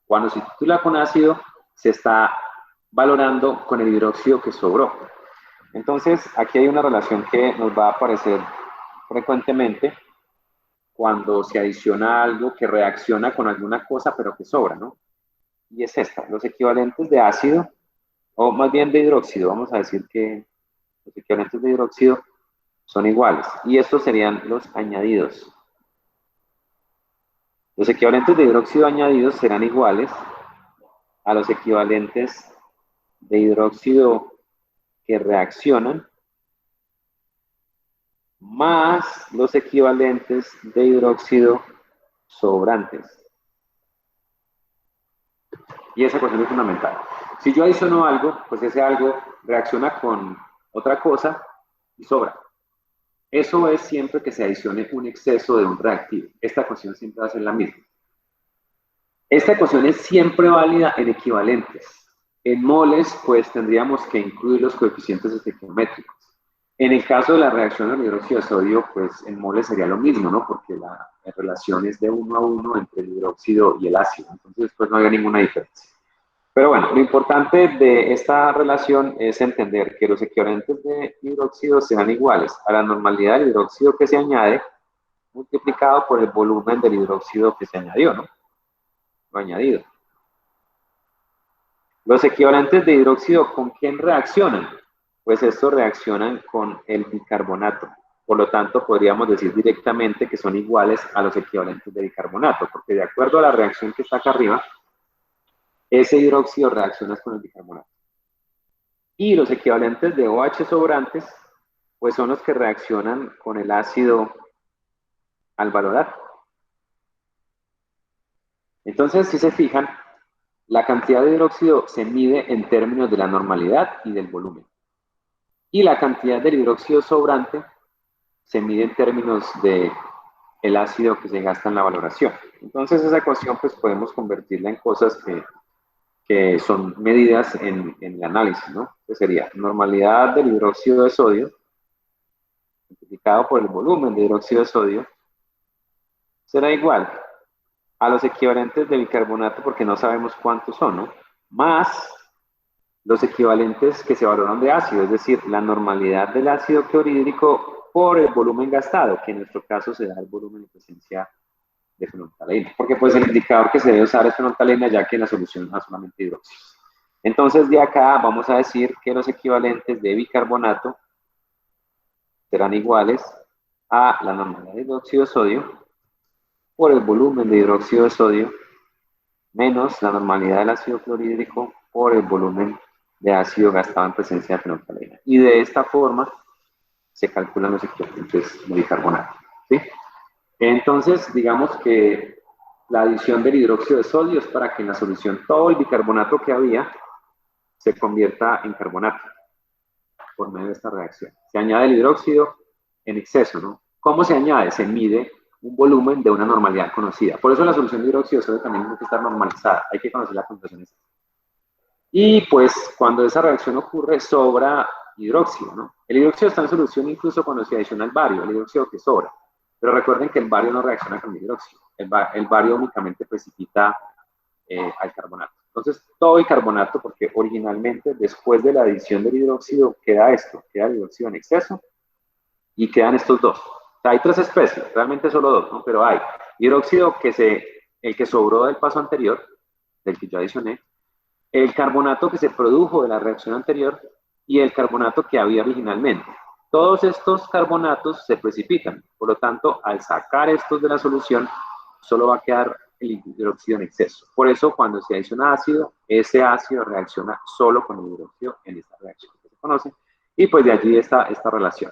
Cuando se titula con ácido, se está valorando con el hidróxido que sobró. Entonces, aquí hay una relación que nos va a aparecer frecuentemente cuando se adiciona algo que reacciona con alguna cosa, pero que sobra, ¿no? Y es esta, los equivalentes de ácido, o más bien de hidróxido, vamos a decir que los equivalentes de hidróxido son iguales. Y estos serían los añadidos. Los equivalentes de hidróxido añadidos serán iguales a los equivalentes de hidróxido que reaccionan más los equivalentes de hidróxido sobrantes. Y esa ecuación es fundamental. Si yo adiciono algo, pues ese algo reacciona con otra cosa y sobra. Eso es siempre que se adicione un exceso de un reactivo. Esta ecuación siempre va a ser la misma. Esta ecuación es siempre válida en equivalentes. En moles, pues tendríamos que incluir los coeficientes estequiométricos. En el caso de la reacción del hidróxido de sodio, pues en moles sería lo mismo, ¿no? Porque la relación es de 1 a 1 entre el hidróxido y el ácido. Entonces, pues no había ninguna diferencia. Pero bueno, lo importante de esta relación es entender que los equivalentes de hidróxido serán iguales a la normalidad del hidróxido que se añade multiplicado por el volumen del hidróxido que se añadió, ¿no? Lo añadido. Los equivalentes de hidróxido, ¿con quién reaccionan? Pues estos reaccionan con el bicarbonato. Por lo tanto, podríamos decir directamente que son iguales a los equivalentes de bicarbonato, porque de acuerdo a la reacción que está acá arriba, ese hidróxido reacciona con el bicarbonato. Y los equivalentes de OH sobrantes, pues son los que reaccionan con el ácido al valorar. Entonces, si se fijan, la cantidad de hidróxido se mide en términos de la normalidad y del volumen. Y la cantidad del hidróxido sobrante se mide en términos de el ácido que se gasta en la valoración. Entonces, esa ecuación pues podemos convertirla en cosas que son medidas en el análisis, ¿no? Que sería normalidad del hidróxido de sodio multiplicado por el volumen de hidróxido de sodio será igual a los equivalentes de bicarbonato, porque no sabemos cuántos son, ¿no? Más los equivalentes que se valoran de ácido, es decir, la normalidad del ácido clorhídrico por el volumen gastado, que en nuestro caso se da el volumen de presencia de fenolftalina, porque pues el indicador que se debe usar es fenolftalina, ya que en la solución no solamente hidróxidos. Entonces, de acá vamos a decir que los equivalentes de bicarbonato serán iguales a la normalidad de hidróxido de sodio por el volumen de hidróxido de sodio menos la normalidad del ácido clorhídrico por el volumen de ácido gastado en presencia de fenolftalina. Y de esta forma se calculan los equivalentes de bicarbonato, ¿sí? Entonces, digamos que la adición del hidróxido de sodio es para que en la solución todo el bicarbonato que había se convierta en carbonato por medio de esta reacción. Se añade el hidróxido en exceso, ¿no? ¿Cómo se añade? Se mide un volumen de una normalidad conocida. Por eso la solución de hidróxido de sodio también tiene que estar normalizada. Hay que conocer la concentración exacta. Y pues cuando esa reacción ocurre, sobra hidróxido, ¿no? El hidróxido está en solución incluso cuando se adiciona el bario, el hidróxido que sobra. Pero recuerden que el bario no reacciona con el hidróxido. El bario únicamente precipita al carbonato. Entonces, todo bicarbonato, porque originalmente después de la adición del hidróxido queda esto, queda el hidróxido en exceso y quedan estos dos. O sea, hay tres especies, realmente solo dos, ¿no? Pero hay hidróxido el que sobró del paso anterior, del que yo adicioné, el carbonato que se produjo de la reacción anterior y el carbonato que había originalmente. Todos estos carbonatos se precipitan, por lo tanto, al sacar estos de la solución, solo va a quedar el hidróxido en exceso. Por eso, cuando se adiciona ácido, ese ácido reacciona solo con el hidróxido en esta reacción que se conoce, y pues de allí esta relación.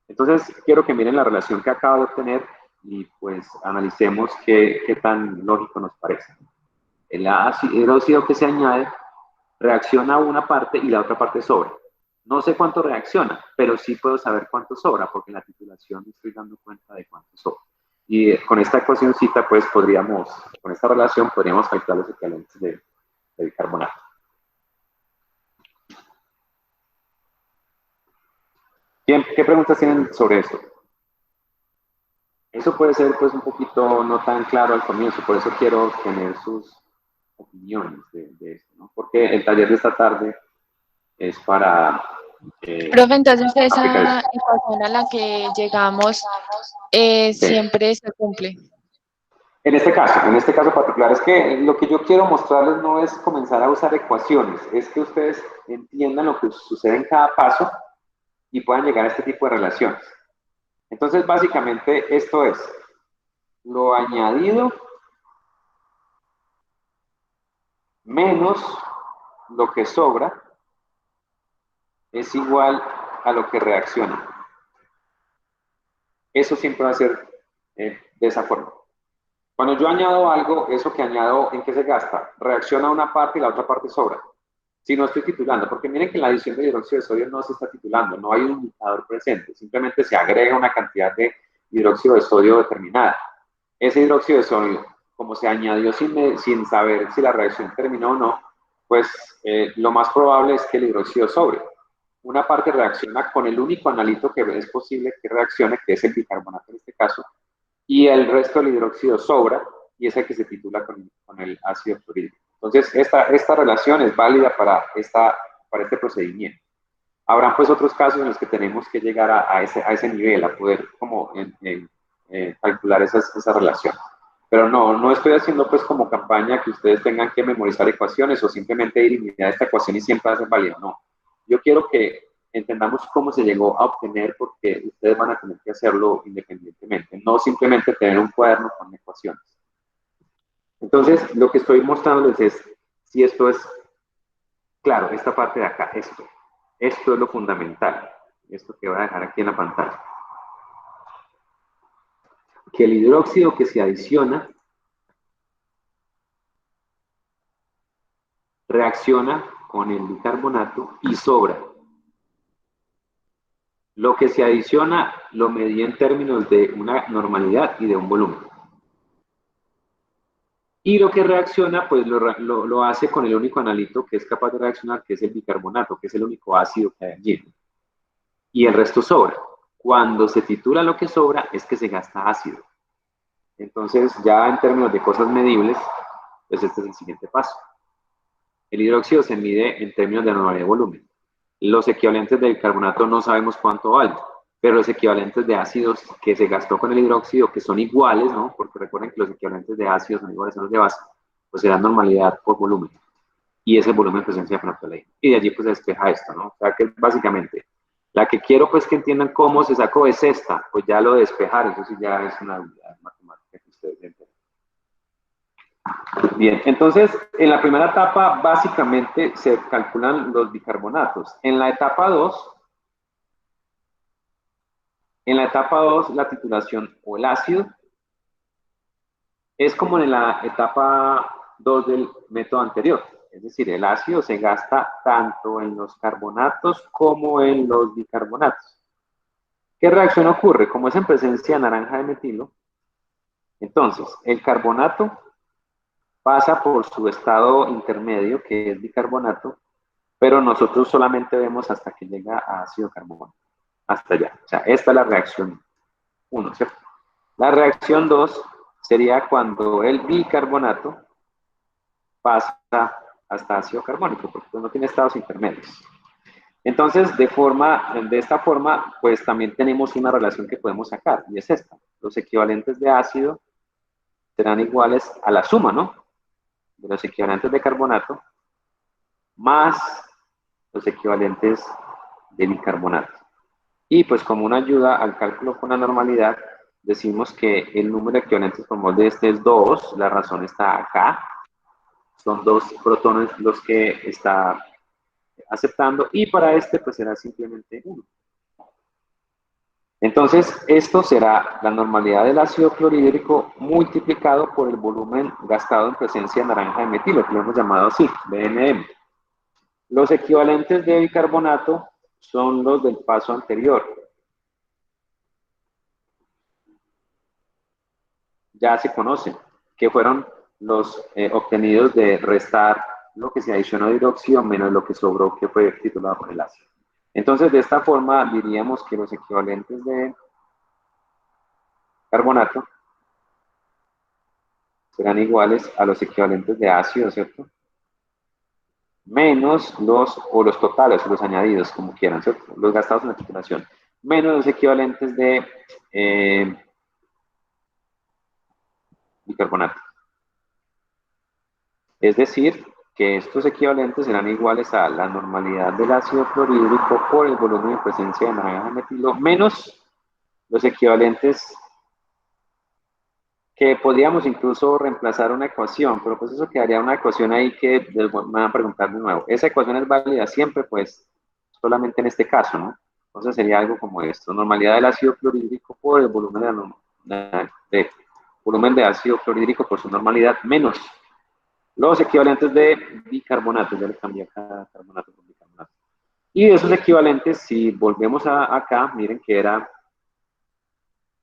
Entonces, quiero que miren la relación que acabo de obtener y pues analicemos qué tan lógico nos parece. El hidróxido que se añade reacciona a una parte y la otra parte sobra. No sé cuánto reacciona, pero sí puedo saber cuánto sobra, porque en la titulación me estoy dando cuenta de cuánto sobra. Y con esta ecuacióncita, pues con esta relación, podríamos calcular los equivalentes de bicarbonato. Bien, ¿qué preguntas tienen sobre esto? Eso puede ser, pues, un poquito no tan claro al comienzo, por eso quiero tener sus opiniones de esto, ¿no? Porque el taller de esta tarde es para... Profe, entonces esa ecuación a la que llegamos siempre se cumple. En este caso particular, es que lo que yo quiero mostrarles no es comenzar a usar ecuaciones, es que ustedes entiendan lo que sucede en cada paso y puedan llegar a este tipo de relaciones. Entonces, básicamente, esto es lo añadido menos lo que sobra es igual a lo que reacciona. Eso siempre va a ser de esa forma. Cuando yo añado algo, eso que añado, ¿en qué se gasta? Reacciona una parte y la otra parte sobra. Si no estoy titulando, porque miren que en la adición de hidróxido de sodio no se está titulando, no hay un indicador presente, simplemente se agrega una cantidad de hidróxido de sodio determinada. Ese hidróxido de sodio, como se añadió sin saber si la reacción terminó o no, pues lo más probable es que el hidróxido sobre. Una parte reacciona con el único analito que es posible que reaccione, que es el bicarbonato en este caso, y el resto del hidróxido sobra, y es el que se titula con el ácido clorhídrico. Entonces, esta relación es válida para este procedimiento. Habrán pues otros casos en los que tenemos que llegar a ese nivel, a poder como calcular esa relación. Pero no estoy haciendo pues como campaña que ustedes tengan que memorizar ecuaciones o simplemente ir y mirar esta ecuación y siempre hacen válida, no. Yo quiero que entendamos cómo se llegó a obtener, porque ustedes van a tener que hacerlo independientemente, no simplemente tener un cuaderno con ecuaciones. Entonces, lo que estoy mostrándoles es, si esto es claro, esta parte de acá, esto es lo fundamental, esto que voy a dejar aquí en la pantalla. Que el hidróxido que se adiciona reacciona con el bicarbonato y sobra. Lo que se adiciona lo medí en términos de una normalidad y de un volumen. Y lo que reacciona, pues lo hace con el único analito que es capaz de reaccionar, que es el bicarbonato, que es el único ácido que hay allí. Y el resto sobra. Cuando se titula lo que sobra, es que se gasta ácido. Entonces, ya en términos de cosas medibles, pues este es el siguiente paso. El hidróxido se mide en términos de normalidad de volumen. Los equivalentes del carbonato no sabemos cuánto valen, pero los equivalentes de ácidos que se gastó con el hidróxido, que son iguales, ¿no? Porque recuerden que los equivalentes de ácidos son iguales a los de base, pues serán normalidad por volumen. Y ese volumen en presencia de fenolftaleína. Y de allí pues se despeja esto, ¿no? O sea que básicamente, la que quiero pues que entiendan cómo se sacó es esta, pues ya lo de despejar, eso sí ya es una habilidad matemática que ustedes entienden. Bien, entonces en la primera etapa básicamente se calculan los bicarbonatos. En la etapa 2, la titulación o el ácido es como en la etapa 2 del método anterior. Es decir, el ácido se gasta tanto en los carbonatos como en los bicarbonatos. ¿Qué reacción ocurre? Como es en presencia de naranja de metilo, entonces el carbonato pasa por su estado intermedio, que es bicarbonato, pero nosotros solamente vemos hasta que llega a ácido carbónico, hasta allá. O sea, esta es la reacción 1, ¿cierto? La reacción 2 sería cuando el bicarbonato pasa hasta ácido carbónico, porque no tiene estados intermedios. Entonces, de esta forma, pues también tenemos una relación que podemos sacar, y es esta. Los equivalentes de ácido serán iguales a la suma, ¿no? De los equivalentes de carbonato más los equivalentes de bicarbonato. Y pues como una ayuda al cálculo con la normalidad, decimos que el número de equivalentes por mol de este es 2, la razón está acá, son 2 protones los que está aceptando, y para este pues será simplemente 1. Entonces, esto será la normalidad del ácido clorhídrico multiplicado por el volumen gastado en presencia de naranja de metilo, que lo hemos llamado así, BNM. Los equivalentes de bicarbonato son los del paso anterior. Ya se conocen, que fueron los obtenidos de restar lo que se adicionó de hidróxido menos lo que sobró, que fue titulado por el ácido. Entonces, de esta forma, diríamos que los equivalentes de carbonato serán iguales a los equivalentes de ácido, ¿cierto? Menos los totales, o los añadidos, como quieran, ¿cierto? Los gastados en la titulación. Menos los equivalentes de bicarbonato. Es decir, que estos equivalentes serán iguales a la normalidad del ácido clorhídrico por el volumen de presencia de naranja de metilo, menos los equivalentes que podríamos incluso reemplazar una ecuación, pero pues eso quedaría una ecuación ahí que me van a preguntar de nuevo. ¿Esa ecuación es válida siempre? Pues solamente en este caso, ¿no? Entonces sería algo como esto, normalidad del ácido clorhídrico por el volumen volumen de ácido clorhídrico por su normalidad menos los equivalentes de bicarbonato, ya le cambié acá carbonato por bicarbonato. Y de esos equivalentes, si volvemos acá, miren que era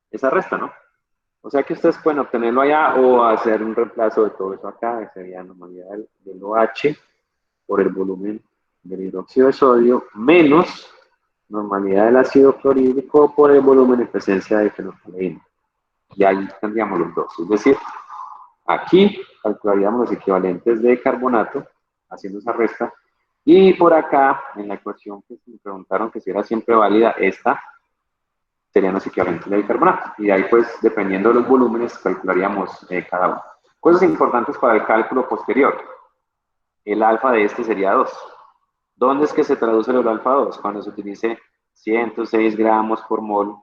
esa resta, ¿no? O sea que ustedes pueden obtenerlo allá o hacer un reemplazo de todo eso acá, que sería normalidad del OH por el volumen del hidróxido de sodio, menos normalidad del ácido clorhídrico por el volumen en presencia de fenolftaleína. Y ahí tendríamos los dos. Es decir, aquí calcularíamos los equivalentes de carbonato, haciendo esa resta, y por acá, en la ecuación que me preguntaron que si era siempre válida, esta serían los equivalentes de bicarbonato. Y de ahí, pues, dependiendo de los volúmenes, calcularíamos cada uno. Cosas importantes para el cálculo posterior. El alfa de este sería 2. ¿Dónde es que se traduce el alfa 2? Cuando se utilice 106 gramos por mol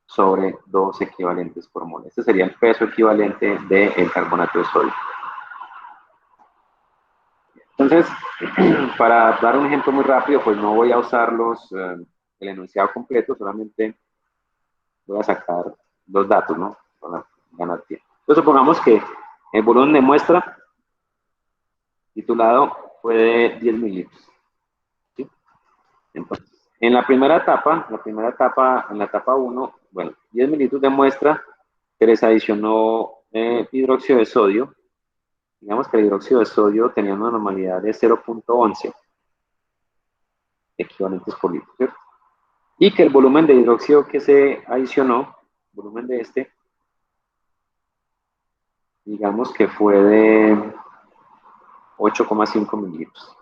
sobre 2 equivalentes por mol. Este sería el peso equivalente del carbonato de sodio. Entonces, para dar un ejemplo muy rápido, pues no voy a usar el enunciado completo, solamente voy a sacar los datos, ¿no? Para ganar tiempo. Entonces, supongamos que el volumen de muestra titulado fue de 10 mililitros. ¿Sí? Entonces, en la primera etapa, en la etapa 1, bueno, 10 mililitros de muestra, se les adicionó hidróxido de sodio. Digamos que el hidróxido de sodio tenía una normalidad de 0.11 equivalentes por litro, ¿cierto? Y que el volumen de hidróxido que se adicionó, volumen de este, digamos que fue de 8,5 mililitros.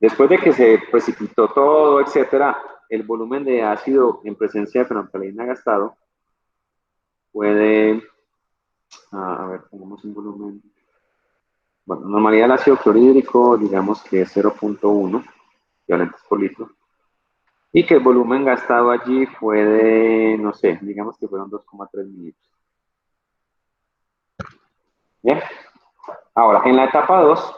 Después de que se precipitó todo, etcétera, el volumen de ácido en presencia de fenolftaleína gastado fue de, a ver, pongamos un volumen, bueno, normalidad del ácido clorhídrico, digamos que es 0.1 equivalentes por litro, y que el volumen gastado allí fue de, no sé, digamos que fueron 2,3 mililitros. Bien, ahora, en la etapa 2,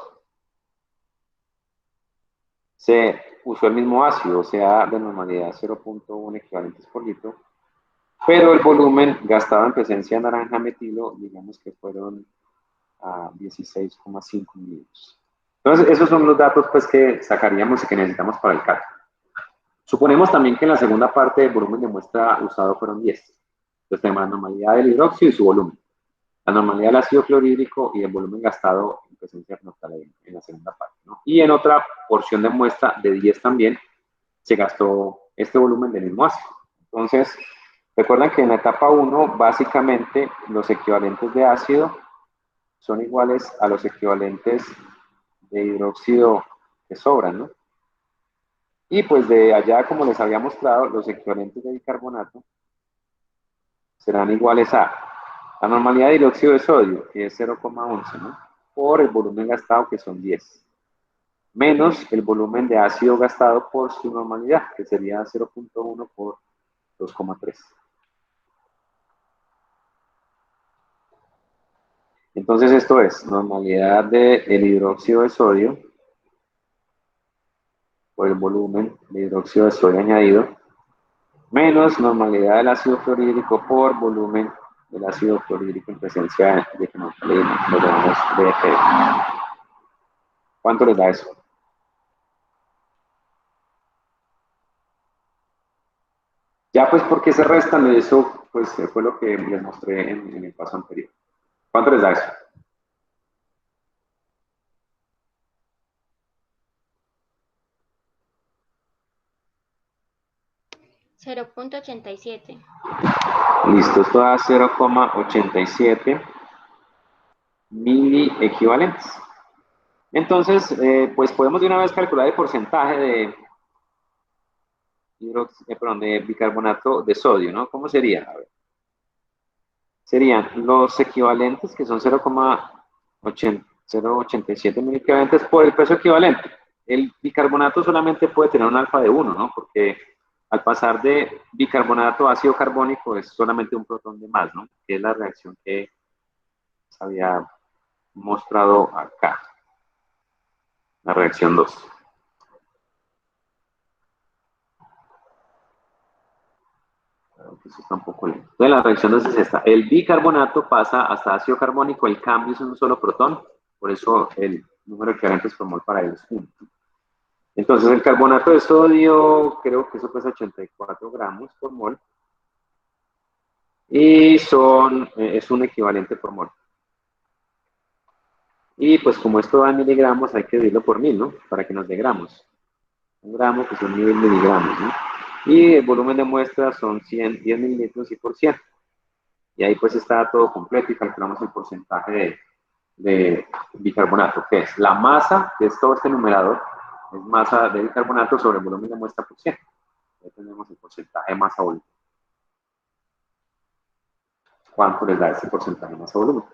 se usó el mismo ácido, o sea, de normalidad 0.1 equivalentes por litro, pero el volumen gastado en presencia de naranja metilo, digamos que fueron a 16,5 mililitros. Entonces, esos son los datos pues, que sacaríamos y que necesitamos para el cálculo. Suponemos también que en la segunda parte del volumen de muestra usado fueron 10. Entonces tenemos la normalidad del hidróxido y su volumen, la normalidad del ácido clorhídrico y el volumen gastado en presencia de fenolftaleína en la segunda parte, ¿no? Y en otra porción de muestra de 10 también se gastó este volumen del mismo ácido. Entonces, recuerden que en la etapa 1, básicamente, los equivalentes de ácido son iguales a los equivalentes de hidróxido que sobran, ¿no? Y pues de allá, como les había mostrado, los equivalentes de bicarbonato serán iguales a la normalidad de hidróxido de sodio, que es 0,11, ¿no? Por el volumen gastado, que son 10, menos el volumen de ácido gastado por su normalidad, que sería 0.1 por 2,3. Entonces esto es normalidad del hidróxido de sodio por el volumen de hidróxido de sodio añadido, menos normalidad del ácido clorhídrico por volumen del ácido clorhídrico en presencia de fenolftaleína, lo llamamos BF. ¿Cuánto les da eso? Ya pues, ¿por qué se restan? Eso pues fue lo que les mostré en el paso anterior. ¿Cuánto les da eso? 0.87. Listo, esto da 0,87 mili equivalentes. Entonces, pues podemos de una vez calcular el porcentaje de bicarbonato de sodio, ¿no? ¿Cómo sería? A ver. Serían los equivalentes, que son 0,87 mil equivalentes por el peso equivalente. El bicarbonato solamente puede tener un alfa de 1, ¿no? Porque al pasar de bicarbonato a ácido carbónico es solamente un protón de más, ¿no? Que es la reacción que se había mostrado acá, la reacción 2. Eso está un poco lento. Entonces, la reacción 2 es esta. El bicarbonato pasa hasta ácido carbónico, el cambio es un solo protón, por eso el número de equivalentes por mol para ellos es 1. Entonces, el carbonato de sodio, creo que eso pesa 84 gramos por mol, y es un equivalente por mol. Y pues como esto va en miligramos, hay que dividirlo por 1000, ¿no? Para que nos dé gramos. Un gramo, que son 1000 miligramos, ¿no? Y el volumen de muestra son 10 mililitros y por 100. Y ahí pues está todo completo y calculamos el porcentaje de bicarbonato, que es la masa, que es todo este numerador, es masa de bicarbonato sobre el volumen de muestra por 100. Ahí tenemos el porcentaje de masa volumen. ¿Cuánto les da ese porcentaje de masa volumen?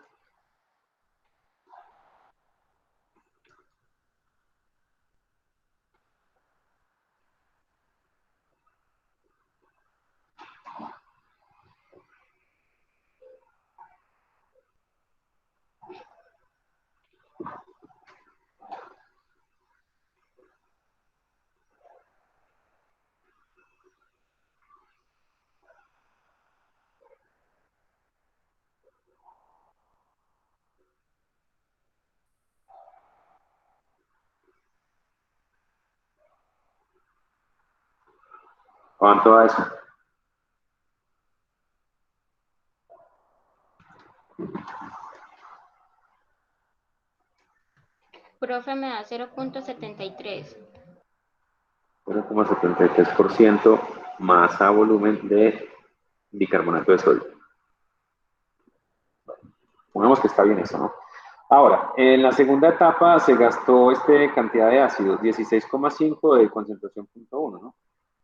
¿Cuánto da eso? Profe, me da 0.73. 0,73% masa volumen de bicarbonato de sodio. Pongamos que está bien eso, ¿no? Ahora, en la segunda etapa se gastó cantidad de ácidos, 16,5 de concentración 0.1, ¿no?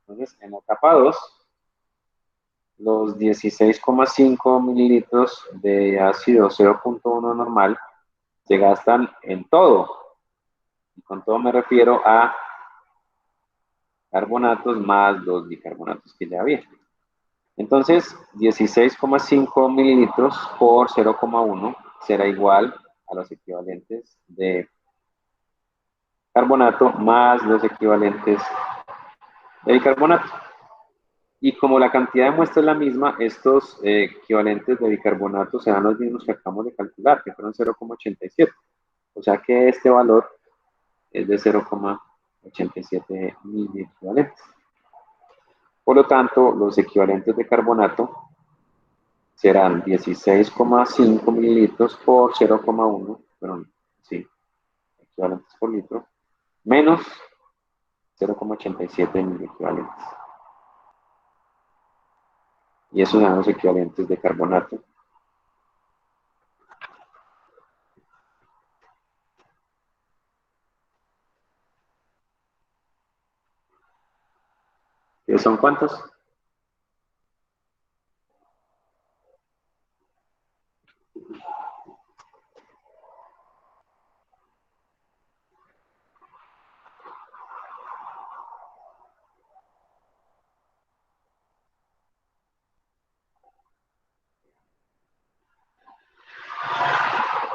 Entonces, en la etapa 2, los 16,5 mililitros de ácido 0.1 normal se gastan en todo. Y con todo me refiero a carbonatos más los bicarbonatos que ya había. Entonces, 16,5 mililitros por 0,1 será igual a los equivalentes de carbonato más los equivalentes de bicarbonato. Y como la cantidad de muestra es la misma, estos equivalentes de bicarbonato serán los mismos que acabamos de calcular, que fueron 0,87. O sea que este valor es de 0,87 mil equivalentes. Por lo tanto, los equivalentes de carbonato serán 16,5 mililitros por 0,1, perdón, sí, equivalentes por litro, menos 0,87 mil equivalentes. Y esos son los equivalentes de carbonato. ¿Qué son cuántos?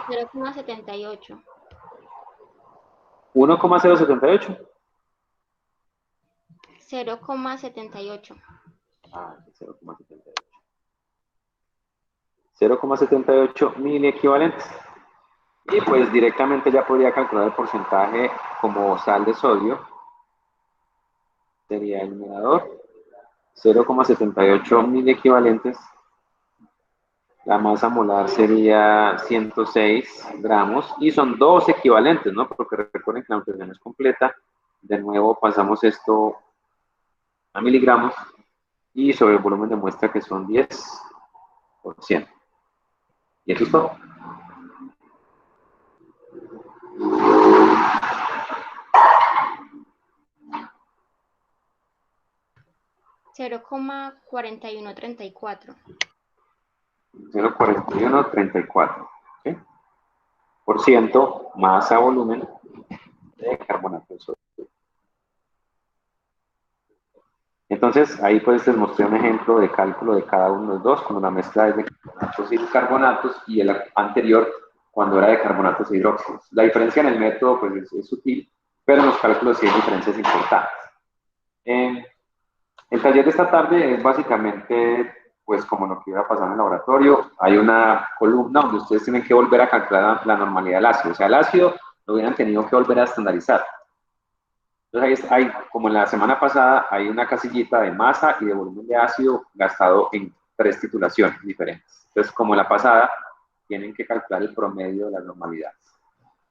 $0.78. 1,078. 0.78. Ah, 0,78. 0,78 mil equivalentes. Y pues directamente ya podría calcular el porcentaje como sal de sodio. Sería el numerador. 0,78 mil equivalentes. La masa molar sería 106 gramos. Y son dos equivalentes, ¿no? Porque recuerden que la nutrición es completa. De nuevo pasamos esto a miligramos. Y sobre el volumen de muestra que son 10%. Y eso es todo. $0.4134. 0,4134. ¿Sí? Por ciento masa volumen de carbonato de sodio. Entonces, ahí pues les mostré un ejemplo de cálculo de cada uno de los dos, cuando la mezcla es de carbonatos y carbonatos, y el anterior cuando era de carbonatos e hidróxidos. La diferencia en el método pues es sutil, pero en los cálculos sí hay diferencias importantes. El taller de esta tarde es básicamente pues como lo que iba a pasar en el laboratorio. Hay una columna donde ustedes tienen que volver a calcular la normalidad del ácido. O sea, el ácido lo hubieran tenido que volver a estandarizar. Entonces, hay, como en la semana pasada, hay una casillita de masa y de volumen de ácido gastado en 3 titulaciones diferentes. Entonces, como en la pasada, tienen que calcular el promedio de las normalidades.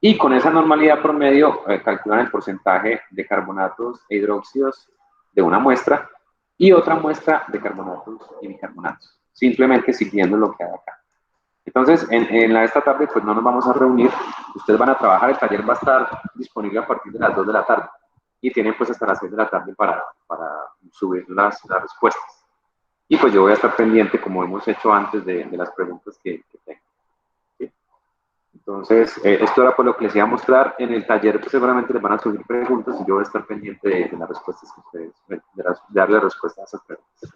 Y con esa normalidad promedio, calculan el porcentaje de carbonatos e hidróxidos de una muestra y otra muestra de carbonatos y bicarbonatos, simplemente siguiendo lo que hay acá. Entonces, esta tarde, pues no nos vamos a reunir, ustedes van a trabajar, el taller va a estar disponible a partir de las 2 de la tarde y tienen pues hasta las 6 de la tarde para subir las respuestas. Y pues yo voy a estar pendiente, como hemos hecho antes, de las preguntas que tengan. ¿Sí? Entonces, esto era por lo que les iba a mostrar. En el taller pues, seguramente les van a surgir preguntas y yo voy a estar pendiente de las respuestas que ustedes, de darle respuesta a esas preguntas.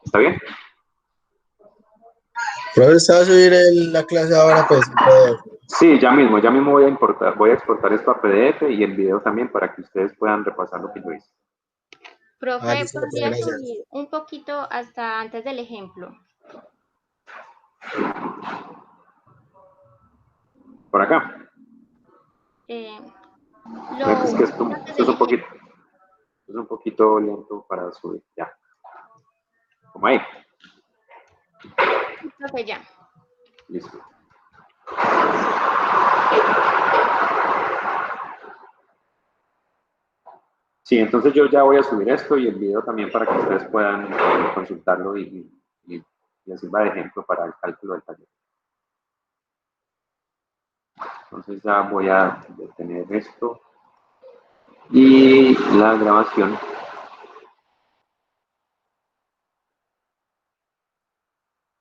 ¿Está bien? Profe, ¿usted va a subir la clase ahora, pues? Sí, ya mismo voy a exportar esto a PDF y el video también para que ustedes puedan repasar lo que yo hice. Profe, Listo, podría gracias. subir un poquito hasta antes del ejemplo. Por acá. Eh, Es que esto es un poquito. es un poquito lento para subir. Ya. Como ahí. Profe, ya. Listo. Sí, entonces yo ya voy a subir esto y el video también para que ustedes puedan consultarlo y les sirva de ejemplo para el cálculo del taller. Entonces ya voy a detener esto y la grabación.